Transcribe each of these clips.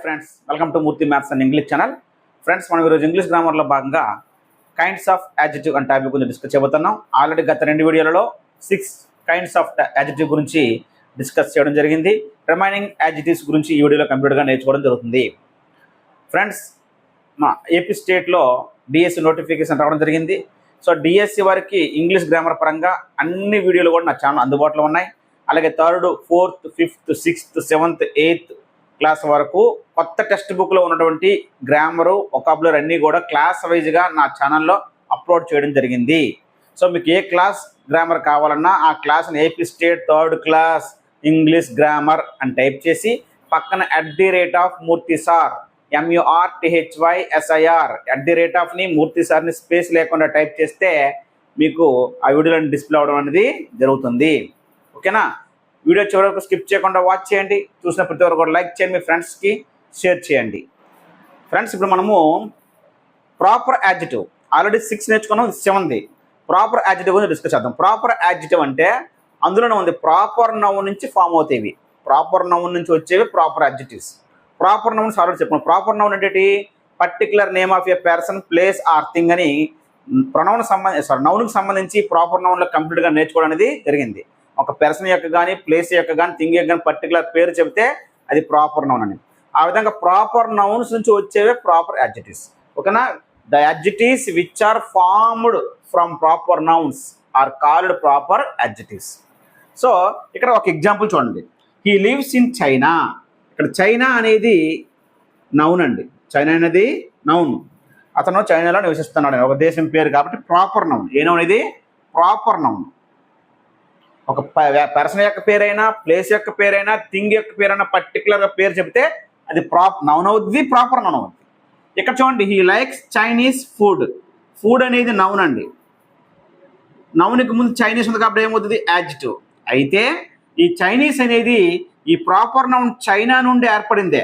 Friends, welcome to Murthy maths and English channel. Friends, మనం ఈరోజు English గ్రామర్లో భాగంగా kinds of adjective అనే topic గురించి డిస్కస్ చేయబోతున్నాం. ఆల్రెడీ గత 2 వీడియోలలో 6 కైండ్స్ ఆఫ్ యాడ్జెక్టివ్ గురించి డిస్కస్ చేయడం జరిగింది. రిమైనింగ్ యాడ్జెక్టివ్స్ గురించి ఈ వీడియోలో కంప్లీట్గా నేర్చుకోవడం జరుగుతుంది. ఫ్రెండ్స్, మా ఏపీ స్టేట్లో డిఎస్సి నోటిఫికేషన్ రావడం జరిగింది. సో డిఎస్సి వారికి ఇంగ్లీష్ గ్రామర్ పరంగా అన్ని వీడియోలు కూడా నా ఛానల్ అందుబాటులో ఉన్నాయి. అలాగే 3rd, 4th, 5th, 6th, 7th, 8th class వరకు కొత్త టెక్స్ట్ బుక్లో ఉన్నటువంటి గ్రామరు, వొకాబులరీ అన్నీ కూడా క్లాస్ వైజ్గా నా ఛానల్లో అప్లోడ్ చేయడం జరిగింది. సో మీకు ఏ క్లాస్ గ్రామర్ కావాలన్నా ఆ క్లాస్ని AP state 3rd class English grammar అని టైప్ చేసి పక్కన @మూర్తి సార్ MURTHYSIR @ని మూర్తి సార్ని స్పేస్ లేకుండా టైప్ చేస్తే మీకు ఆ వీడియోలను డిస్ప్లే అవడం అనేది జరుగుతుంది. ఓకేనా? వీడియో చివరి వరకు స్కిప్ చేయకుండా వాచ్ చేయండి. చూసిన ప్రతి ఒక్కరు కూడా లైక్ చేయండి, మీ ఫ్రెండ్స్కి షేర్ చేయండి. ఫ్రెండ్స్, ఇప్పుడు మనము ప్రాపర్ యాడ్జెక్టివ్ ఆల్రెడీ 6 నేర్చుకున్నాం, 7th ప్రాపర్ యాడ్జెక్టివ్ గురించి డిస్కస్ చేద్దాం. ప్రాపర్ యాడ్జెక్టివ్ అంటే అందులోనే ఉంది ప్రాపర్ నౌన్ నుంచి ఫామ్ అవుతాయి. ప్రాపర్ నౌన్ నుంచి వచ్చేవి proper adjectives. Proper nouns already చెప్పాను. ప్రాపర్ నౌన్ అంటే particular name of a person, place or thing అని నౌన్కి సంబంధించి ప్రాపర్ నౌన్లో కంప్లీట్గా నేర్చుకోవడం అనేది జరిగింది. ఒక పర్సన్ యొక్క కానీ, ప్లేస్ యొక్క కానీ, థింగ్ యొక్క కానీ పర్టికులర్ పేరు చెబితే అది ప్రాపర్ నౌన్ అని. ఆ విధంగా ప్రాపర్ నౌన్స్ నుంచి వచ్చేవే ప్రాపర్ యాడ్జెక్టివ్స్. ఓకేనా? The adjectives which are formed from proper nouns are called proper adjectives. So ఇక్కడ ఒక ఎగ్జాంపుల్ చూడండి. He lives in China. ఇక్కడ చైనా అనేది నౌన్ అండి. చైనా అనేది నౌన్. అతను చైనాలో నివసిస్తున్నాడు, ఒక దేశం పేరు కాబట్టి ప్రాపర్ నౌన్. ఏ నౌన్ ఇది? Proper noun. ఒక పర్సన్ యొక్క పేరైనా, ప్లేస్ యొక్క పేరైనా, థింగ్ యొక్క పేరైనా పర్టికులర్గా పేరు చెబితే అది నౌన్ అవుద్ది, ప్రాపర్ నౌన్ అవుద్ది. ఇక్కడ చూడండి, he likes Chinese food. Food అనేది నౌన్ అండి. నౌన్కి ముందు చైనీస్ ఉంది కాబట్టి ఏమవుతుంది? యాడ్జెక్టివ్. అయితే ఈ చైనీస్ అనేది ఈ ప్రాపర్ నౌన్ చైనా నుండి ఏర్పడిందే.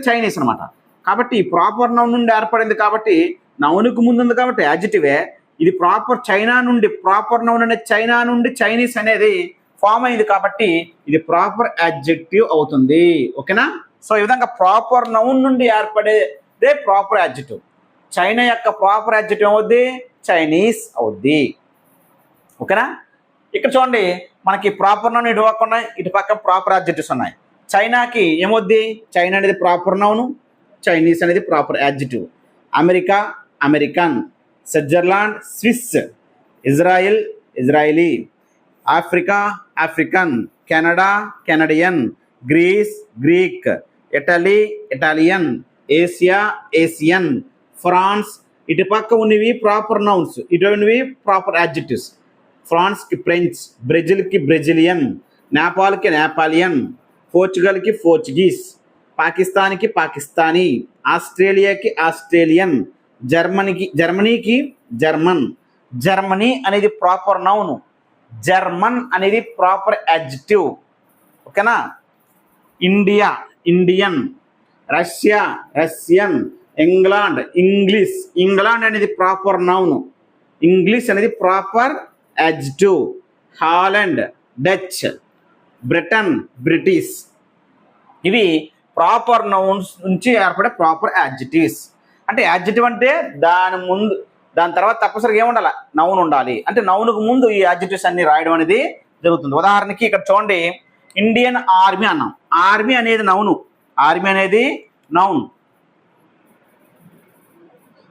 చైనీస్ అనమాట. కాబట్టి ఈ ప్రాపర్ నౌన్ నుండి ఏర్పడింది కాబట్టి నౌన్కి ముందు ఉంది కాబట్టి యాడ్జెక్టివే. ఇది ప్రాపర్ చైనా నుండి, ప్రాపర్ నౌన్ అనేది చైనా నుండి చైనీస్ అనేది ఫామ్ అయింది కాబట్టి ఇది ప్రాపర్ యాడ్జెక్టివ్ అవుతుంది. ఓకేనా? సో ఈ విధంగా ప్రాపర్ నౌన్ నుండి ఏర్పడేదే ప్రాపర్ యాడ్జెక్టివ్. చైనా యొక్క ప్రాపర్ యాడ్జెక్టివ్ అవుద్ది చైనీస్ అవుద్ది. ఓకేనా? ఇక్కడ చూడండి, మనకి ప్రాపర్ నౌన్ ఇటు పక్క ఉన్నాయి, ఇటు పక్క ప్రాపర్ యాడ్జెక్టివ్స్ ఉన్నాయి. చైనాకి ఏమవుద్ది? చైనా అనేది ప్రాపర్ నౌన్, చైనీస్ అనేది proper adjective. America American, Switzerland Swiss, Israel Israeli, Africa African, Canada Canadian, Greece Greek, Italy Italian, Asia Asian, France. ఇటు పక్క ఉన్నవి ప్రాపర్ నౌన్స్, ఇటు ఉన్నవి ప్రాపర్ యాడ్జెక్టివ్స్. ఫ్రాన్స్కి ఫ్రెంచ్, బ్రెజిల్కి బ్రెజిలియన్, నేపాల్కి నేపాలియన్, పోర్చుగల్కి పోర్చుగీస్, పాకిస్తాన్కి పాకిస్తానీ, ఆస్ట్రేలియాకి ఆస్ట్రేలియన్, జర్మనీకి జర్మన్. జర్మనీ అనేది ప్రాపర్ నౌన్, జర్మన్ అనేది ప్రాపర్ యాడ్జెక్టివ్. ఓకేనా? India Indian, Russia Russian, England English. England అనేది ప్రాపర్ నౌన్, ఇంగ్లీష్ అనేది proper adjective. Holland Dutch, Britain British. ఇవి ప్రాపర్ నౌన్స్ నుంచి ఏర్పడే ప్రాపర్ యాడ్జెక్టివ్స్. అంటే యాడ్జెక్టివ్ అంటే దాని తర్వాత తప్పనిసరిగా ఏముండాలి? నౌన్ ఉండాలి. అంటే నౌన్కు ముందు ఈ యాడ్జెక్టివ్స్ అన్ని రాయడం అనేది జరుగుతుంది. ఉదాహరణకి ఇక్కడ చూడండి, ఇండియన్ ఆర్మీ అన్నాం. ఆర్మీ అనేది నౌను, ఆర్మీ అనేది నౌన్.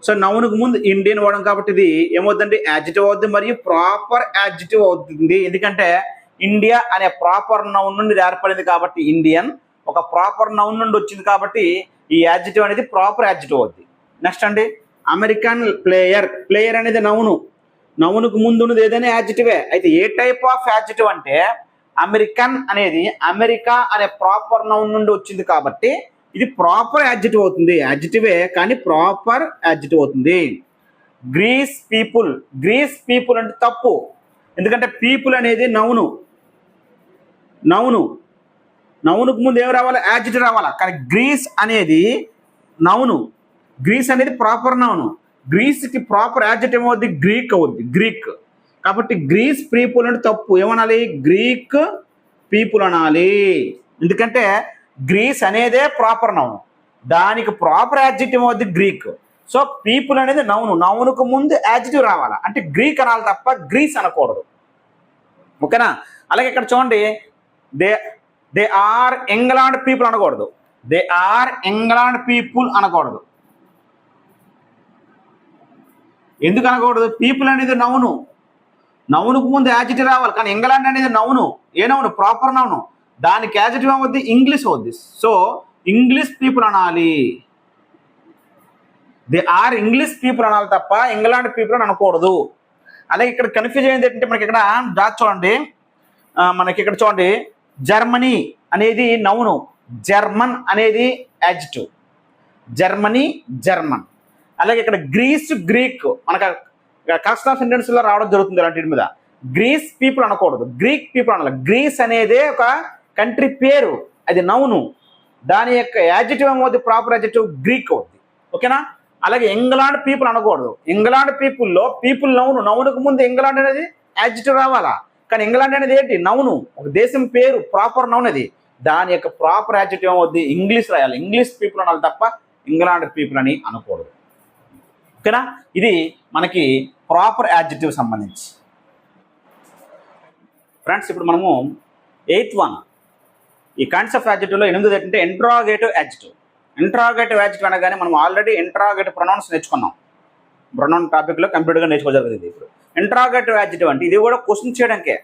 సో నౌన్కు ముందు ఇండియన్ వాడడం కాబట్టి ఇది ఏమవుతుందంటే యాడ్జెక్టివ్ అవుతుంది, మరియు ప్రాపర్ యాడ్జెక్టివ్ అవుతుంది. ఎందుకంటే ఇండియా అనే ప్రాపర్ నౌన్ నుండి ఏర్పడింది కాబట్టి ఇండియన్, ఒక ప్రాపర్ నౌన్ నుండి వచ్చింది కాబట్టి ఈ యాడ్జెక్టివ్ అనేది ప్రాపర్ యాడ్జెక్టివ్ అవుతుంది. నెక్స్ట్ అండి, అమెరికన్ ప్లేయర్. ప్లేయర్ అనేది నౌను, నౌన్కు ముందు ఉన్నది ఏదైనా యాడ్జెక్టివే. అయితే ఏ టైప్ ఆఫ్ యాడ్జెక్టివ్ అంటే అమెరికన్ అనేది అమెరికా అనే ప్రాపర్ నౌన్ నుండి వచ్చింది కాబట్టి ఇది ప్రాపర్ యాడ్జెక్టివ్ అవుతుంది. యాడ్జెక్టివే కానీ ప్రాపర్ యాడ్జెక్టివ్ అవుతుంది. Greece people. గ్రీస్ పీపుల్ అంటే తప్పు, ఎందుకంటే పీపుల్ అనేది నౌను. నౌనుకు ముందు ఏమి రావాలి? యాడ్జెక్టివ్ రావాలా. కానీ గ్రీస్ అనేది నౌను, గ్రీస్ అనేది ప్రాపర్ నౌను. గ్రీస్కి ప్రాపర్ యాడ్జెక్టివ్ ఏమవుద్ది? గ్రీక్ అవుద్ది, గ్రీక్. కాబట్టి గ్రీస్ పీపుల్ అంటే తప్పు. ఏమనాలి? గ్రీక్ పీపుల్ అనాలి. ఎందుకంటే గ్రీస్ అనేదే ప్రాపర్ నౌన్, దానికి ప్రాపర్ యాడ్జెక్టివ్ అవుద్ది గ్రీక్. సో పీపుల్ అనేది నౌనుకు ముందు యాడ్జెక్టివ్ రావాలా, అంటే గ్రీక్ అనాలి తప్ప గ్రీస్ అనకూడదు. ఓకేనా? అలాగే ఇక్కడ చూడండి, దే ఆర్ ఇంగ్లాండ్ పీపుల్ అనకూడదు, దే ఆర్ ఇంగ్లాండ్ పీపుల్ అనకూడదు. ఎందుకు అనకూడదు? పీపుల్ అనేది నౌనుకు ముందు యాడ్జెక్టివ్ రావాలి, కానీ ఇంగ్లాండ్ అనేది ఏ నౌను? ప్రాపర్ నౌను, దానికి యాడ్జెక్టివ్ అవుద్ది ఇంగ్లీష్ అవుద్ది. సో ఇంగ్లీష్ పీపుల్ అనాలి, దే ఆర్ ఇంగ్లీష్ పీపుల్ అనాలి తప్ప ఇంగ్లాండ్ పీపుల్ అని అనకూడదు. అలాగే ఇక్కడ కన్ఫ్యూజ్ అయింది ఏంటంటే మనకి ఇక్కడ చూడండి, మనకి ఇక్కడ చూడండి, జర్మనీ అనేది నౌను, జర్మన్ అనేది యాడ్జెక్టివ్, జర్మనీ జర్మన్. అలాగే ఇక్కడ గ్రీస్ గ్రీక్ మనకు కన్స్ట్రక్షన్ సెంటెన్స్ లో రావడం జరుగుతుంది. అలాంటి మీద గ్రీస్ పీపుల్ అనకూడదు, గ్రీక్ పీపుల్ అనాలి. గ్రీస్ అనేది ఒక కంట్రీ పేరు, అది నౌను, దాని యొక్క యాడ్జెక్టివ్ ఏమవుతుంది? ప్రాపర్ యాడ్జెక్టివ్ గ్రీక్ అవుతుంది. ఓకేనా? అలాగే ఇంగ్లాండ్ పీపుల్ అనకూడదు, ఇంగ్లాండ్ పీపుల్లో పీపుల్ నౌనుకు ముందు ఇంగ్లాండ్ అనేది యాడ్జెక్టివ్ రావాలా, కానీ ఇంగ్లాండ్ అనేది ఏంటి? నౌను, ఒక దేశం పేరు, ప్రాపర్ నౌన్ అది, దాని యొక్క ప్రాపర్ యాడ్జెక్టివ్ ఏమవుద్ది? ఇంగ్లీష్ రాయాలి, ఇంగ్లీష్ పీపుల్ అనాలి తప్ప ఇంగ్లాండ్ పీపుల్ అని అనకూడదు. ఓకేనా? ఇది మనకి ప్రాపర్ యాడ్జెక్టివ్ సంబంధించి. ఫ్రెండ్స్, ఇప్పుడు మనము 8th వన్, ఈ కాన్సెప్ట్ యాడ్జెక్టివ్లో 8th ఏంటంటే ఇంట్రాగేటివ్ యాడ్జెక్టివ్. ఇంట్రాగేటివ్ యాడ్జెక్టివ్ అనగానే మనం ఆల్రెడీ ఇంట్రాగేటివ్ ప్రొనౌన్స్ నేర్చుకున్నాం, ప్రొనౌన్ టాపిక్లో కంప్లీట్గా నేర్చుకోగలిగింది. ఇప్పుడు ఇంట్రాగేటివ్ యాడ్జెక్టివ్ అంటే ఇది కూడా క్వశ్చన్ చేయడానికే.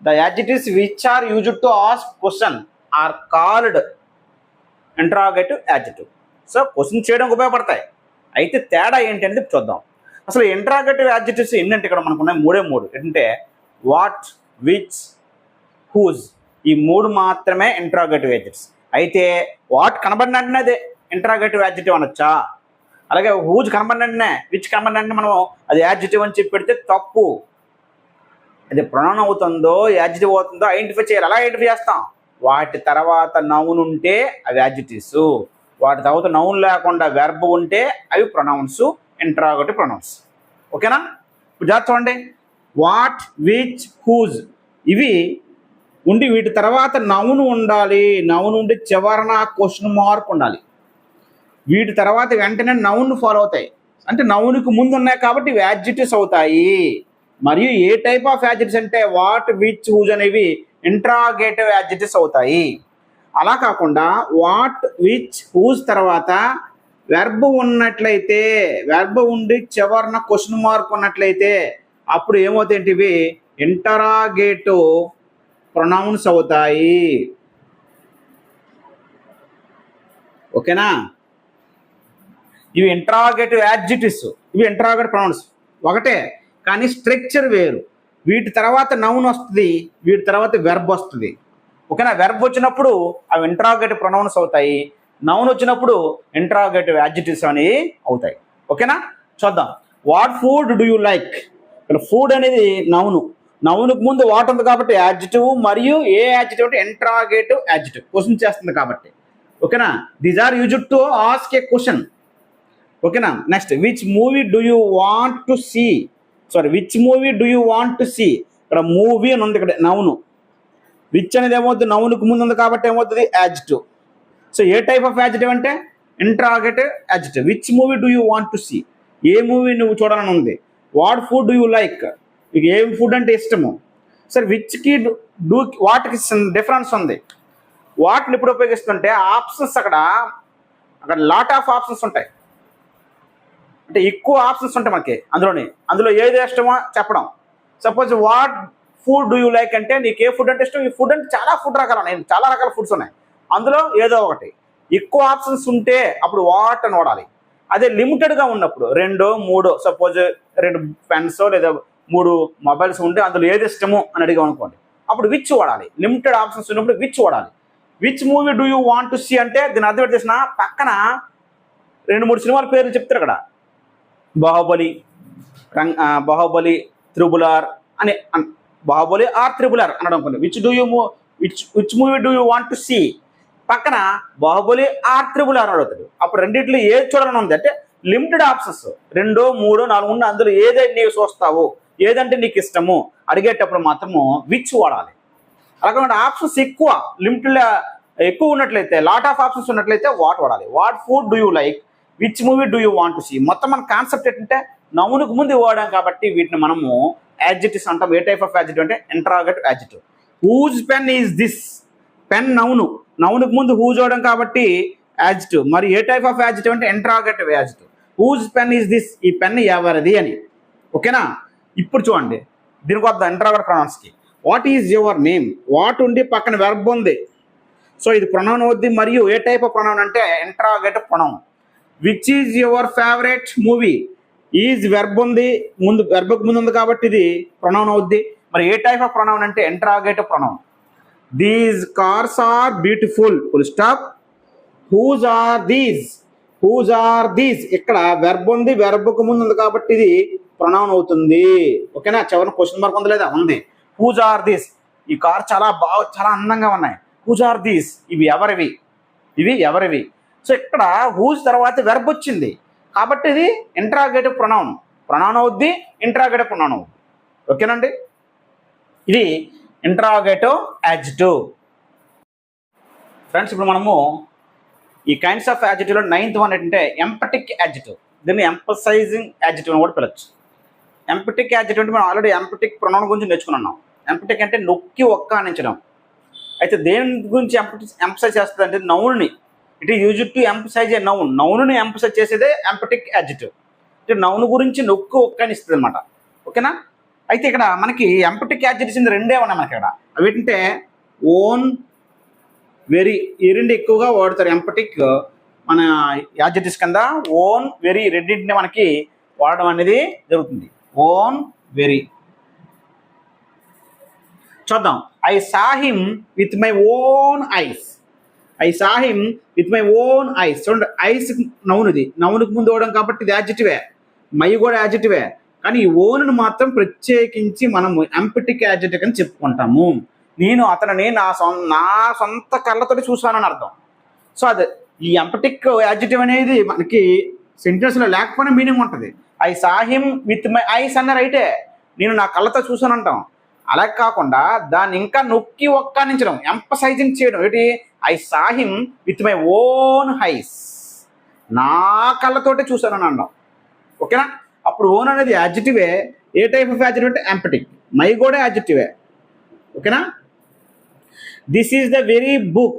The adjectives which are used to ask question are called interrogative adjective. So question చేయడానికి ఉపయోగపడతాయి. అయితే తేడా ఏంటి అనేది చూద్దాం. అసలు ఇంట్రాగేటివ్ యాడ్జెక్టివ్స్ ఏంటంటే ఇక్కడ మనకు ఉన్నాయి మూడు. ఏంటంటే వాట్, విచ్, హూజ్, ఈ 3 మాత్రమే ఇంట్రాగేటివ్ యాడ్జెక్టివ్స్. అయితే వాట్ కనబడిన వెంటనే అదే ఇంట్రాగేటివ్ యాడ్జెక్టివ్ అనొచ్చా, అలాగే హూజ్ కనబడిన వెంటనే, విచ్ కనబడిన వెంటనే మనం అది యాడ్జెక్టివ్ అని చెప్పి పెడితే తప్పు. అది ప్రొనౌన్ అవుతుందో యాడ్జెక్టివ్ అవుతుందో ఐడెంటిఫై చేయాలి. అలా ఐడెంటిఫై చేస్తాం. వాటి తర్వాత నౌన్ ఉంటే అవి యాడ్జెక్టివ్స్, వాటి తర్వాత నౌన్ లేకుండా వెర్బ్ ఉంటే అవి ప్రొనౌన్స్, ఇంట్రాగేటివ్ ప్రొనౌన్స్. ఓకేనా? ఇప్పుడు జాగ్రత్త చూడండి, వాట్, విచ్, హూజ్ ఇవి ఉండి వీటి తర్వాత నౌన్ ఉండాలి, నౌన్ ఉండి చివరన క్వశ్చన్ మార్క్ ఉండాలి. వీటి తర్వాత వెంటనే నౌన్ ఫాలో అవుతాయి, అంటే నౌన్కి ముందు ఉన్నాయి కాబట్టి ఇవి యాడ్జెక్టివ్స్ అవుతాయి. మరియు ఏ టైప్ ఆఫ్ యాడ్జెక్టివ్స్ అంటే వాట్, విచ్, హూజ్ అనేవి ఇంట్రాగేటివ్ యాడ్జెక్టివ్స్ అవుతాయి. అలా కాకుండా వాట్, విచ్, హూజ్ తర్వాత వెర్బ్ ఉన్నట్లయితే, వెర్బ్ ఉండి చివరన క్వశ్చన్ మార్క్ ఉన్నట్లయితే అప్పుడు ఏమవుతాయంటే ఇవి ఇంటరాగేటివ్ ప్రొనౌన్స్ అవుతాయి. ఓకేనా? ఇవి ఇంటరాగేటివ్ యాడ్జెక్టివ్స్, ఇవి ఇంటరాగేటివ్ ప్రొనౌన్స్ ఒకటే, కానీ స్ట్రక్చర్ వేరు. వీటి తర్వాత నౌన్ వస్తుంది, వీటి తర్వాత వెర్బ్ వస్తుంది. ఓకేనా? వెర్బ్ వచ్చినప్పుడు అవి ఇంటరాగేటివ్ ప్రొనౌన్స్ అవుతాయి, నౌన్ వచ్చినప్పుడు ఇంటరాగేటివ్ యాడ్జెక్టివ్స్ అనేవి అవుతాయి. ఓకేనా? చూద్దాం. What food do you like. ఇక్కడ ఫుడ్ అనేది నౌన్కు ముందు వాట్ ఉంది కాబట్టి యాడ్జెక్టివ్, మరియు ఏ యాడ్జెక్టివ్ అంటే ఇంటరాగేటివ్ యాడ్జెక్టివ్, క్వశ్చన్ చేస్తుంది కాబట్టి. ఓకేనా? These are used to ask a question. ఓకేనా? Next, which movie do you want to see. Which movie do you want to see. ఇక్కడ మూవీ అని ఉంది, ఇక్కడ నౌను. విచ్ అనేది ఏమవుతుంది? నౌన్కు ముందు ఉంది కాబట్టి ఏమవుతుంది? యాడ్జెక్టివ్. సో ఏ టైప్ ఆఫ్ యాడ్జెక్టివ్ అంటే interrogative adjective. Which movie do you want to see, ఏ మూవీ నువ్వు చూడాలని ఉంది. What food do you like, మీకు ఏం ఫుడ్ అంటే ఇష్టము. సరే, విచ్కి డూ వాటికి డిఫరెన్స్ ఉంది. వాటిని ఇప్పుడు ఉపయోగిస్తుంటే ఆప్షన్స్ అక్కడ లాట్ ఆఫ్ ఆప్షన్స్ ఉంటాయి, అంటే ఎక్కువ ఆప్షన్స్ ఉంటాయి మనకి. అందులో ఏది ఇష్టమో చెప్పడం. Suppose what food do you like అంటే నీకు ఏ ఫుడ్ అంటే ఇష్టం. ఈ ఫుడ్ అంటే చాలా చాలా రకాల ఫుడ్స్ ఉన్నాయి, అందులో ఏదో ఒకటి. ఎక్కువ ఆప్షన్స్ ఉంటే అప్పుడు వాట్ అని వాడాలి. అదే లిమిటెడ్గా ఉన్నప్పుడు 2, 3, సపోజ్ 2 పెన్స్ లేదా 3 మొబైల్స్ ఉంటే అందులో ఏది ఇష్టము అని అడిగాం అనుకోండి, అప్పుడు విచ్ వాడాలి. లిమిటెడ్ ఆప్షన్స్ ఉన్నప్పుడు విచ్ వాడాలి. Which movie do you want to see అంటే దీని అర్థం ఏంటి చేసిన, పక్కన 2-3 సినిమాల పేర్లు చెప్తారు అక్కడ. బాహుబలి, త్రిబుల్-ఆర్ అని, బాహుబలి ఆర్ త్రిబుల్-ఆర్ అనడం అనుకోండి. Which movie do you want to see పక్కన బాహుబలి ఆర్ త్రిబుల్-ఆర్ అడుగుతాడు. అప్పుడు రెండింటిలో ఏది చూడాలని ఉంది అంటే లిమిటెడ్ ఆప్షన్స్ 2, 3, 4 ఉన్న, అందులో ఏదైతే నీకు చూస్తావు, ఏదంటే నీకు ఇష్టము అడిగేటప్పుడు మాత్రము విచ్ వాడాలి. అలాగే ఆప్షన్స్ ఎక్కువ, ఎక్కువ ఉన్నట్లయితే, లాట్ ఆఫ్ ఆప్షన్స్ ఉన్నట్లయితే వాట్ వాడాలి. What food do you like, which movie do you want to see. మొత్తం మన కాన్సెప్ట్ ఏంటంటే నౌనుకు ముందు వాడాం కాబట్టి వీటిని మనము యాడ్జెక్టివ్స్ అంటాం. ఏ టైప్ ఆఫ్ యాడ్జెక్టివ్ అంటే interrogative adjective. Whose pen is this, pen noun, నౌనుకు ముందు హూజ్ వాడడం కాబట్టి యాడ్జెక్టివ్. మరి ఏ టైప్ ఆఫ్ యాడ్జెక్టివ్ అంటే interrogative adjective. Whose pen is this, ఈ పెన్ ఎవరిది అని. ఓకేనా. ఇప్పుడు చూడండి దీనికి వద్ద ఇంటరాగేటివ్ ప్రొనౌన్స్కి. What is your name, what ఉండి పక్కన వెర్బ్ ఉంది. సో ఇది ప్రొనౌన్ అవుద్ది. మరియు ఏ టైప్ ఆఫ్ ప్రొనౌన్ అంటే interrogative pronoun. Which is your favourite movie, is verb ఉంది, ముందు వెర్బ్కి ముందు ఉంది కాబట్టి ఇది ప్రొనౌన్ అవుద్ది. మరి ఏ టైప్ ఆఫ్ ప్రొనౌన్ అంటే interrogative pronoun. These cars are beautiful, full stop. Whose are these, whose are these, ఇక్కడ వెర్బ్ ఉంది, వెర్బ్కు ముందు ఉంది కాబట్టి ఇది ప్రొనౌన్ అవుతుంది. ఓకేనా. చివరిన క్వశ్చన్ మార్క్ ఉంది లేదా, ఉంది. హూజ్ ఆర్ దీస్, ఈ కార్ చాలా అందంగా ఉన్నాయి. హూజ్ ఆర్ దీస్, ఇవి ఎవరివి, ఇవి ఎవరివి. సో ఇక్కడ హూజ్ తర్వాత వెర్బ్ వచ్చింది కాబట్టి ఇది ఇంటరాగేటివ్ ప్రొనౌన్, ప్రొనౌన్ అవుద్ది, ఇంటరాగేటివ్ ప్రొనౌన్ అవుద్ది. ఓకేనండి. ఇది ఇంటరాగేటివ్ యాడ్జెక్టివ్. ఫ్రెండ్స్ ఇప్పుడు మనము ఈ కైండ్స్ ఆఫ్ యాడ్జెక్టివ్లో 9th వన్ ఏంటంటే ఎంపటిక్ యాడ్జెక్టివ్. దీన్ని ఎంపసైజింగ్ యాడ్జెక్టివ్ అని కూడా పిలవచ్చు. ఎంపటిక్ యాడ్జెక్టివ్ అంటే మనం ఆల్రెడీ ఎంపటిక్ ప్రొనౌన్ గురించి నేర్చుకున్నాం. ఎంపటిక్ అంటే నొక్కి ఒక్కానించడం. అయితే దేని గురించి ఎంపసైజ్ చేస్తుంది అంటే నౌన్ని. It is used to emphasise a noun. నౌన్ని ఎంపసైజ్ చేసేదే ఎంపటిక్ యాడ్జెక్టివ్. అంటే నౌన్ గురించి నొక్కి ఒక్కానిస్తుంది అనమాట. ఓకేనా. అయితే ఇక్కడ మనకి ఎంపటిక్ యాడ్జెక్టివ్స్ రెండే ఉన్నాయి మనకి ఇక్కడ. అవి ఏంటంటే ఓన్, వెరీ, ఈ రెండు ఎక్కువగా వాడతారు ఎంపటిక్ మన యాడ్జెక్టివ్స్ కింద. ఓన్, వెరీ రెండింటిని మనకి వాడడం అనేది జరుగుతుంది. Own, very. చూద్దాం. I saw him with my own eyes, I saw him with my own eyes. చూడండి ఐస్ నౌన్, ఇది నౌన్కి ముందు అవడం కాబట్టి ఇది యాడ్జెక్టివే, మై కూడా యాడ్జెక్టివే. కానీ ఈ ఓన్ను మాత్రం ప్రత్యేకించి మనము ఎంపటిక్ యాడ్జెక్టివ్ అని చెప్పుకుంటాము. నేను అతనిని నా సొంత కళ్ళతోటి చూసానని అర్థం. సో అది ఈ ఎంపటిక్ యాడ్జెక్టివ్ అనేది మనకి సెంటెన్స్లో లేకపోయినా మీనింగ్ ఉంటుంది. I saw him with my eyes అన్న రైటే, నేను నా కళ్ళతో చూసాను అంటాం. అలా కాకుండా దాన్ని ఇంకా నొక్కి ఒక్కానించడం, ఎంపసైజింగ్ చేయడం. ఏంటి, I saw him with my own ice, నా కళ్ళతోటే చూసానని అన్నాం. ఓకేనా. అప్పుడు ఓన్ అనేది యాడ్జెక్టివే. ఏ టైప్ ఆఫ్ యాడ్జెక్టివ్ అంటే ఎంపటిక్. మై కూడా యాడ్జెక్టివే. ఓకేనా. This is the very book,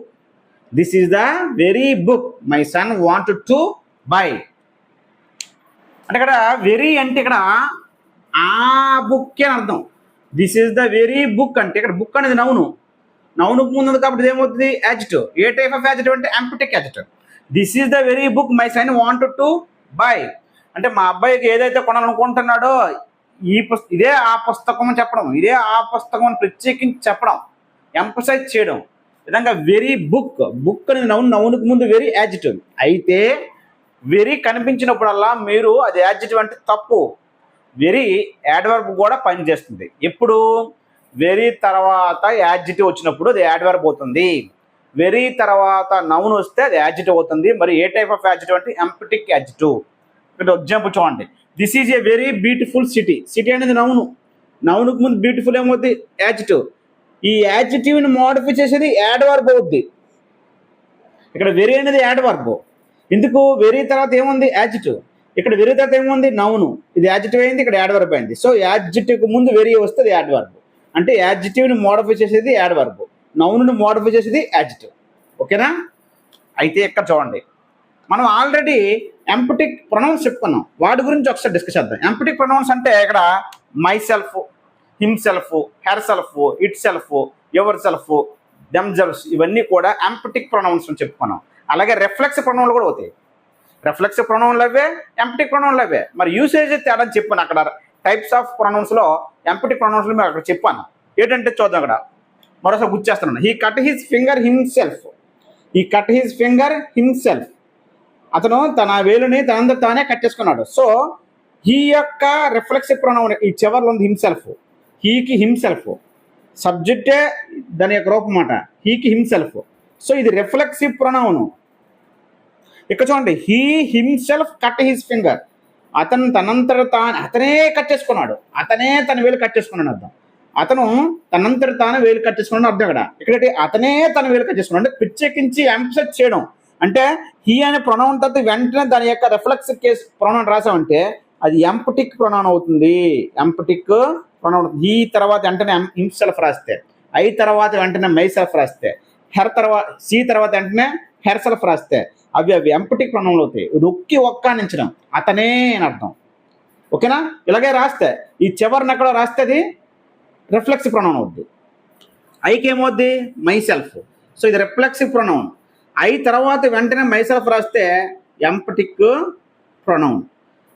this is the very book my son wanted to buy. అంటే ఇక్కడ వెరీ అంటే ఇక్కడ ఆ బుక్ అని అర్థం. This is the very book అంటే ఇక్కడ బుక్ అనేది నౌను, నౌనుకు ముందు కాబట్టి ఏమవుతుంది adjective. A type of adjective అంటే emphatic adjective. This is the very book my son wanted to buy అంటే మా అబ్బాయికి ఏదైతే కొనాలనుకుంటున్నాడో ఇదే ఆ పుస్తకం అని చెప్పడం, ఇదే ఆ పుస్తకం అని ప్రత్యేకించి చెప్పడం, ఎంపసైజ్ చేయడం. విధంగా వెరీ బుక్, బుక్ అనేది నౌనుకు ముందు వెరీ యాడ్జెక్టివ్. అయితే వెరీ కనిపించినప్పుడల్లా మీరు అది యాడ్జెక్టివ్ అంటే తప్పు. వెరీ యాడ్వర్బ్ కూడా పనిచేస్తుంది. ఎప్పుడు వెరీ తర్వాత యాడ్జెక్టివ్ వచ్చినప్పుడు అది యాడ్వర్బ్ అవుతుంది. వెరీ తర్వాత నౌన్ వస్తే అది యాడ్జెక్టివ్ అవుతుంది. మరి ఏ టైప్ ఆఫ్ యాడ్జెక్టివ్ అంటే ఎంపటిక్ యాడ్జెక్టివ్. ఇక్కడ ఎగ్జాంపుల్ చూడండి. This is a very beautiful city. City అనేది నౌను, నౌనుకు ముందు బ్యూటిఫుల్ ఏమవుద్ది యాడ్జెక్టివ్. ఈ యాడ్జెక్టివ్ని మోడిఫై చేసేది యాడ్వర్బ్ అవుద్ది. ఇక్కడ వెరీ అనేది యాడ్వర్బ్. ఎందుకు, వెరీ తర్వాత ఏముంది యాడ్జెక్టివ్, ఇక్కడ వెరీ తర్వాత ఏముంది నౌను. ఇది యాడ్జెక్టివ్ అయింది, ఇక్కడ యాడ్వర్బ్ అయింది. సో యాడ్జెక్టివ్కి ముందు వెరీ వస్తుంది యాడ్వర్బ్. అంటే యాడ్జెక్టివ్ని మోడిఫై చేసేది యాడ్వర్బ్, నౌను మోడిఫై చేసేది యాడ్జెక్టివ్. ఓకేనా. అయితే ఇక్కడ చూడండి, మనం ఆల్రెడీ ఎంపటిక్ ప్రొనౌన్స్ చెప్పుకున్నాం, వాటి గురించి ఒకసారి డిస్కస్ చేద్దాం. ఎంపటిక్ ప్రొనౌన్స్ అంటే ఇక్కడ myself, himself, herself, itself, yourself, themself, ఇవన్నీ కూడా ఎంపటిక్ ప్రొనౌన్స్ అని చెప్పుకున్నాం. అలాగే రిఫ్లెక్స్ ప్రొనౌన్లు కూడా అవుతాయి. రిఫ్లెక్స్ ప్రొనౌన్లు అవే, ఎంపటిక్ ప్రొనౌన్లు అవే. మరి యూసేజ్ తేడా చెప్పాను అక్కడ. టైప్స్ ఆఫ్ ప్రొనౌన్స్లో ఎంపటిక్ ప్రొనౌన్స్లో మేము అక్కడ చెప్పాను. ఏంటంటే చూద్దాం అక్కడ మరోసారి గుర్తు చేస్తున్నాను. He cut his finger himself, he cut his finger himself. అతను తన వేలుని తనందరూ తానే కట్ చేసుకున్నాడు. సో హీ యొక్క రిఫ్లెక్సివ్ ప్రొనౌన్ ఈ చివర్లో ఉంది హిమ్సెల్ఫ్. హీకి హిమ్సెల్ఫ్ సబ్జెక్టే దాని యొక్క రూపం మాట, హీకి హిమ్సెల్ఫ్. సో ఇది రిఫ్లెక్సివ్ ప్రొనౌన్. ఇక్కడ చూడండి, he himself cut his finger. అతను తనంతట తాను అతనే కట్ చేసుకున్నాడు, అతనే తన వేలు కట్ చేసుకున్నాడు అర్థం. అతను తనంతటి తాను వేలు కట్ చేసుకున్నాడు అర్థం ఇక్కడ అతనే తన వేలు కట్ చేసుకున్నాడు అంటే ప్రత్యేకించి ఎంఫసైజ్ చేయడం. అంటే హీ అనే ప్రొనౌన్ తర్వాత వెంటనే దాని యొక్క రిఫ్లెక్స్ కేస్ ప్రొనౌన్ రాసామంటే అది ఎంపటిక్ ప్రొనౌన్ అవుతుంది. Emphatic pronoun. హీ తర్వాత వెంటనే హిమ్సెల్ఫ్ రాస్తే, ఐ తర్వాత వెంటనే మై సెల్ఫ్ రాస్తే, హెర్ తర్వాత సి తర్వాత వెంటనే హెర్ సెల్ఫ్ రాస్తే అవి ఎంపటిక్ ప్రొనౌన్లు అవుతాయి. నొక్కి ఒక్కానించడం అతనే అని అర్థం. ఓకేనా? ఇలాగే రాస్తే ఈ చివరిని ఎక్కడో రాస్తే అది రిఫ్లెక్సివ్ ప్రొనౌన్ అవుద్ది. ఐకి ఏమవుద్ది? My self. సో ఇది రిఫ్లెక్సివ్ ప్రొనౌన్. ఐ తర్వాత వెంటనే మై సెల్ఫ్ రాస్తే emphatic pronoun.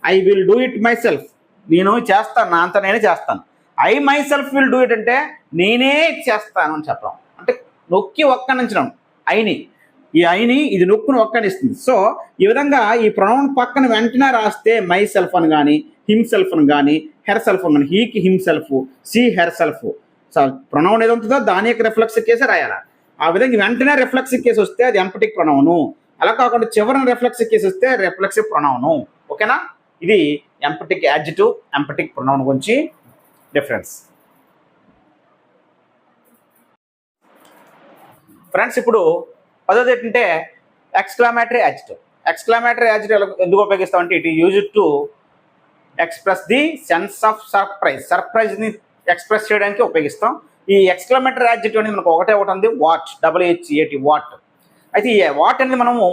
I will do it my self. నేను చేస్తాను, నా అంత నేనే చేస్తాను. I my self will do it అంటే నేనే చేస్తాను అని చెప్పడం. అంటే నొక్కి ఒక్కనించడం ఐని. ఈ ఐని ఇది నొక్కుని ఒక్కనిస్తుంది. సో ఈ విధంగా ఈ ప్రొనౌన్ పక్కన వెంటనే రాస్తే మై సెల్ఫ్ అని కానీ, హిమ్ సెల్ఫ్ అని కానీ, హెర్ సెల్ఫ్ అని కానీ, హీకి himself, she herself. So pronoun ఏది ఉంటుందో దాని యొక్క రిఫ్లెక్సివ్ కేసే రాయాలి. ఆ విధంగా వెంటనే రిఫ్లెక్సివ్ కేసు వస్తే అది ఎంపటిక్ ప్రొనౌను. అలా కాకుండా చివరిన రిఫ్లెక్సివ్ కేసు వస్తే రిఫ్లెక్సివ్ ప్రొనౌను. ఓకేనా? ఇది ఎంపటిక్ యాడ్జెక్టివ్, ఎంపటిక్ ప్రొనౌన్ గురించి డిఫరెన్స్. ఫ్రెండ్స్, ఇప్పుడు పదోది ఏంటంటే ఎక్స్క్లమేటరీ యాడ్జెక్టివ్. ఎక్స్క్లమేటరీ యాడ్జెక్టివ్ ఎందుకు ఉపయోగిస్తామంటే it use to express the sense of surprise. సర్ప్రైజ్ని ఎక్స్ప్రెస్ చేయడానికి ఉపయోగిస్తాం. ఈ ఎక్స్క్లమేటరీ యాడ్జెక్టివ్ అనేది మనకు ఒకటే ఉంది, వాట్, WHAT, వాట్. అయితే ఈ వాట్ అనేది మనము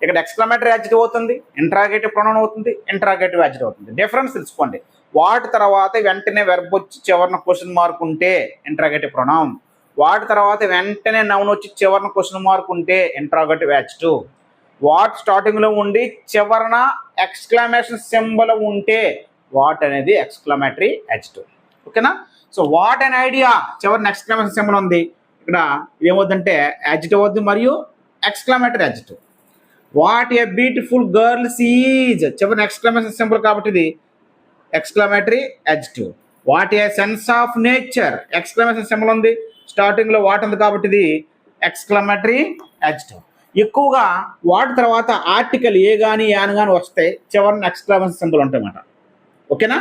ఇక్కడ ఎక్స్క్లమేటరీ యాడ్జెక్టివ్ అవుతుంది, ఇంట్రాగేటివ్ ప్రొనౌన్ అవుతుంది, ఇంట్రాగేటివ్ యాడ్జెక్టివ్ అవుతుంది. డిఫరెన్స్ తెలుసుకోండి. వాట్ తర్వాత వెంటనే వెర్బ్ వచ్చి చివరిన క్వశ్చన్ మార్క్ ఉంటే ఇంట్రాగేటివ్ ప్రొనౌన్. వాట్ తర్వాత వెంటనే నౌన్ వచ్చి చివరిన క్వశ్చన్ మార్క్ ఉంటే ఇంట్రాగేటివ్ యాడ్జెక్టివ్. వాట్ స్టార్టింగ్లో ఉండి చివరన ఎక్స్క్లమేషన్ సింబల్ ఉంటే వాట్ అనేది ఎక్స్క్లమేటరీ యాడ్జెక్టివ్. ఓకేనా? సో వాట్ అన్ ఐడియా చివరిన ఎక్స్క్లమేషన్ సింబల్ ఉంది. ఇక్కడ ఏమవుతుందంటే యాడ్జెక్టివ్ అవుతుంది మరియు exclamatory adjective. What a beautiful girls is చివరిన ఎక్స్క్లమేషన్ సింబల్ కాబట్టి ఇది exclamatory adjective. What a sense of nature exclamation symbol ఉంది, స్టార్టింగ్లో వాట్ ఉంది కాబట్టి ఇది ఎక్స్క్లమేటరీ యాడ్జెక్టివ్. ఎక్కువగా వాటి తర్వాత ఆర్టికల్ ఏ కానీ యాన్ కానీ వస్తే చివరిన ఎక్స్క్లమేషన్ సింబల్ ఉంటాయన్నమాట. ఓకేనా?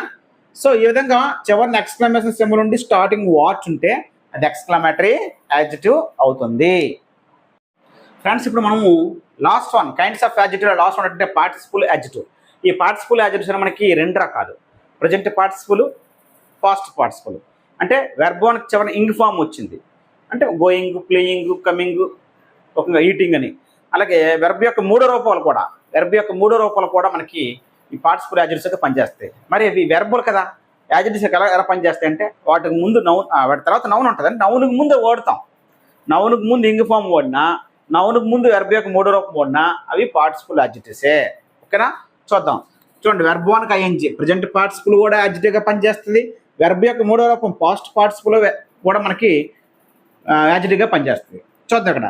సో ఈ విధంగా చివరిన ఎక్స్క్లమేషన్ సింబల్ ఉండి స్టార్టింగ్ వాట్ ఉంటే అది ఎక్స్క్లమేటరీ యాడ్జెక్టివ్ అవుతుంది. ఫ్రెండ్స్, ఇప్పుడు మనము last one kinds of adjective. Last one అంటే పార్టిసిపుల్ యాడ్జెక్టివ్. ఈ పార్టిసిపుల్ యాడ్జెక్టివ్స్ మనకి రెండు రకాలు, ప్రజెంట్ పార్టిసిపుల్, పాస్ట్ పార్టిసిపుల్. అంటే వెర్బ్ వన్కి చివరిన ఇంగ్ ఫామ్ వచ్చింది అంటే గోయింగ్, ప్లేయింగ్, కమింగ్, ఒక ఈటింగ్ అని. అలాగే వెర్బ్ యొక్క మూడో రూపాలు కూడా మనకి ఈ పార్టిసిపుల్ యాడ్జెక్టివ్స్ అయితే పనిచేస్తాయి. మరి అవి వెర్బులు కదా, యాడ్జెక్టివ్స్ ఎలా పనిచేస్తాయి అంటే వాటికి ముందు నౌన్, వాటి తర్వాత నౌన్ ఉంటుంది. నౌన్కి ముందు వాడతాం. నౌన్కి ముందు ఇంగ్ ఫామ్ వాడినా, నౌన్కి ముందు వెర్బ్ యొక్క మూడో రూపం వాడినా అవి పార్టిసిపుల్ యాడ్జెక్టివ్సే. ఓకేనా? చూద్దాం. చూడండి, వెర్బ్ వన్కి ఐఎన్జీ ప్రజెంట్ పార్టిసిపుల్ కూడా యాడ్జెక్టివ్గా పనిచేస్తుంది. వెర్బ్ యొక్క మూడో రూపం పాస్ట్ పార్టిసిపుల్ కూడా మనకి యాడ్జెక్టివ్గా పనిచేస్తుంది. చూద్దాం. ఇక్కడ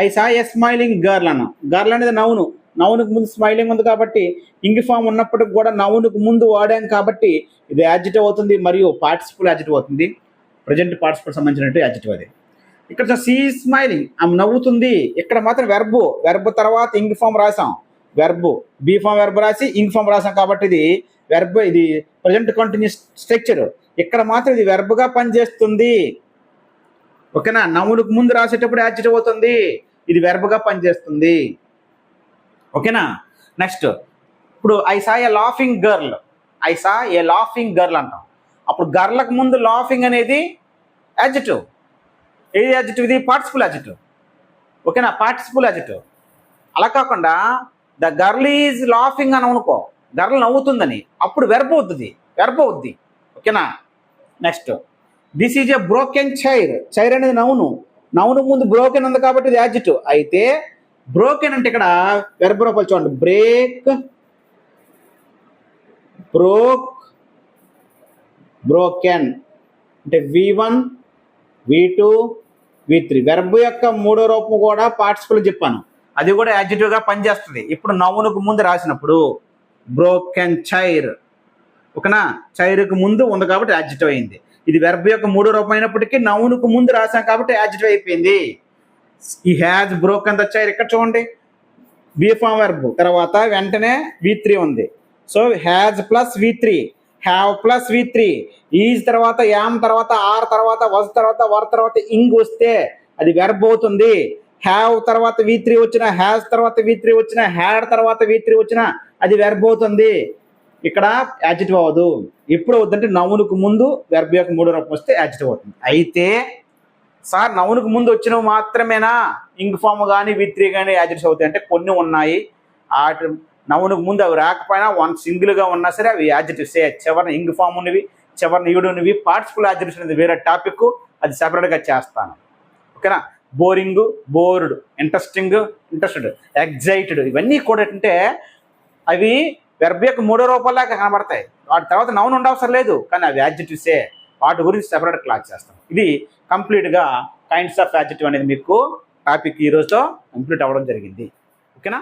I saw A smiling girl అన్న. గర్ల్ అనేది నౌను, నౌన్కి ముందు స్మైలింగ్ ఉంది కాబట్టి ఇంగ్ ఫామ్ ఉన్నప్పటికి కూడా నౌన్కి ముందు వాడాం కాబట్టి ఇది యాడ్జెక్టివ్ అవుతుంది మరియు పార్టిసిపుల్ యాడ్జెక్టివ్ అవుతుంది. ప్రజెంట్ పార్టిసిపుల్ సంబంధించినట్టు యాడ్జెక్టివ్ అది. ఇక్కడ సీ స్మైలింగ్, ఆమె నవ్వుతుంది. ఇక్కడ మాత్రం వెర్బ్ తర్వాత ఇంగ్ ఫామ్ రాసాం. బీ ఫామ్ వెర్బ్ రాసి ఇంగ్ ఫామ్ రాసాం కాబట్టి ఇది వెర్బ్, ఇది ప్రజెంట్ కంటిన్యూస్ స్ట్రక్చర్. ఇక్కడ మాత్రం ఇది వెర్బ్గా పనిచేస్తుంది. ఓకేనా? నౌన్కు ముందు రాసేటప్పుడు యాడ్జెక్టివ్ అవుతుంది, ఇది వెర్బ్గా పనిచేస్తుంది. ఓకేనా? నెక్స్ట్, ఇప్పుడు I saw A laughing girl అంటాం. అప్పుడు గర్లకు ముందు లాఫింగ్ అనేది యాడ్జెక్టివ్. ఏది యాడ్జెక్టివ్? ఇది పార్టిసిపుల్ యాడ్జెక్టివ్. ఓకేనా? Participle adjective. అలా కాకుండా ద గర్ల్ ఈజ్ లాఫింగ్ అని అనుకో, గర్ల్ నవ్వుతుందని, అప్పుడు వెర్బ్ అవుద్ది. ఓకేనా? Next, this is a broken chair అనేది నౌను ముందు బ్రోకెన్ ఉంది కాబట్టి ఇది యాడ్జెక్టివ్. అయితే బ్రోకెన్ అంటే ఇక్కడ వెర్బ్ రూపాలు చూడండి, బ్రోకెన్ అంటే V1, V2, V3. వెర్బ్ యొక్క మూడో రూపం కూడా పార్టిసిపుల్ చెప్పాను, అది కూడా యాడ్జెక్టివ్గా పనిచేస్తుంది. ఇప్పుడు నౌనుకు ముందు రాసినప్పుడు బ్రోకెన్ చైర్. ఓకేనా? చైర్కు ముందు ఉంది కాబట్టి యాడ్జెక్టివ్ అయింది. ఇది వెర్బ్ యొక్క మూడో రూపం అయినప్పటికీ నౌనుకు ముందు రాసాం కాబట్టి యాడ్జెక్టివ్ అయిపోయింది. ఈ హ్యాజ్ బ్రోకెన్ ద చైర్. ఇక్కడ చూడండి, బీ ఫామ్ వెర్బ్ తర్వాత వెంటనే V3 ఉంది. So has plus V3 have plus V3, is తర్వాత యామ్ తర్వాత ఆర్ తర్వాత వజ్ తర్వాత వర్ తర్వాత ఇంగ్ వస్తే అది వెర్బ్ అవుతుంది. హ్యావ్ తర్వాత V3 వచ్చిన, హ్యాస్ తర్వాత V3 వచ్చిన, హ్యాడ్ తర్వాత V3 వచ్చిన అది వెర్బ్ అవుతుంది. ఇక్కడ యాడ్జెక్టివ్ అవ్వదు. ఎప్పుడు అవుతుందంటే నౌనుకు ముందు వెర్బ్ యొక్క మూడో రూపం వస్తే యాడ్జెక్టివ్ అవుతుంది. అయితే సార్ నౌనుకు ముందు వచ్చినవి మాత్రమేనా ఇంగ్ ఫామ్ కానీ V3 కానీ యాడ్జెక్టివ్స్ అవుతాయి అంటే కొన్ని ఉన్నాయి. ఆ నౌనుకు ముందు అవి రాకపోయినా వన్ సింగిల్గా ఉన్నా సరే అవి యాడ్జెక్టివ్సే. చివరిని ఇంగ్ ఫామ్ ఉన్నవి, చివరిని ఈడు ఉన్నవి, పార్టిసిపల్ యాడ్జెక్టివ్స్ అనేది వేరే టాపిక్, అది సెపరేట్గా చేస్తాను. ఓకేనా. Boring, board, interesting, interested, excited ఇవన్నీ కూడా ఏంటంటే అవి వెర్బ్ యొక్క మూడో రూపాయలాగా కనబడతాయి. వాటి తర్వాత నౌన్ ఉండవసరం లేదు, కానీ అవి యాడ్జెక్టివ్సే. వాటి గురించి సెపరేట్ క్లాస్ చేస్తాం. ఇది కంప్లీట్గా కైండ్స్ ఆఫ్ యాడ్జెక్టివ్ అనేది మీకు టాపిక్ ఈరోజుతో కంప్లీట్ అవ్వడం జరిగింది. ఓకేనా.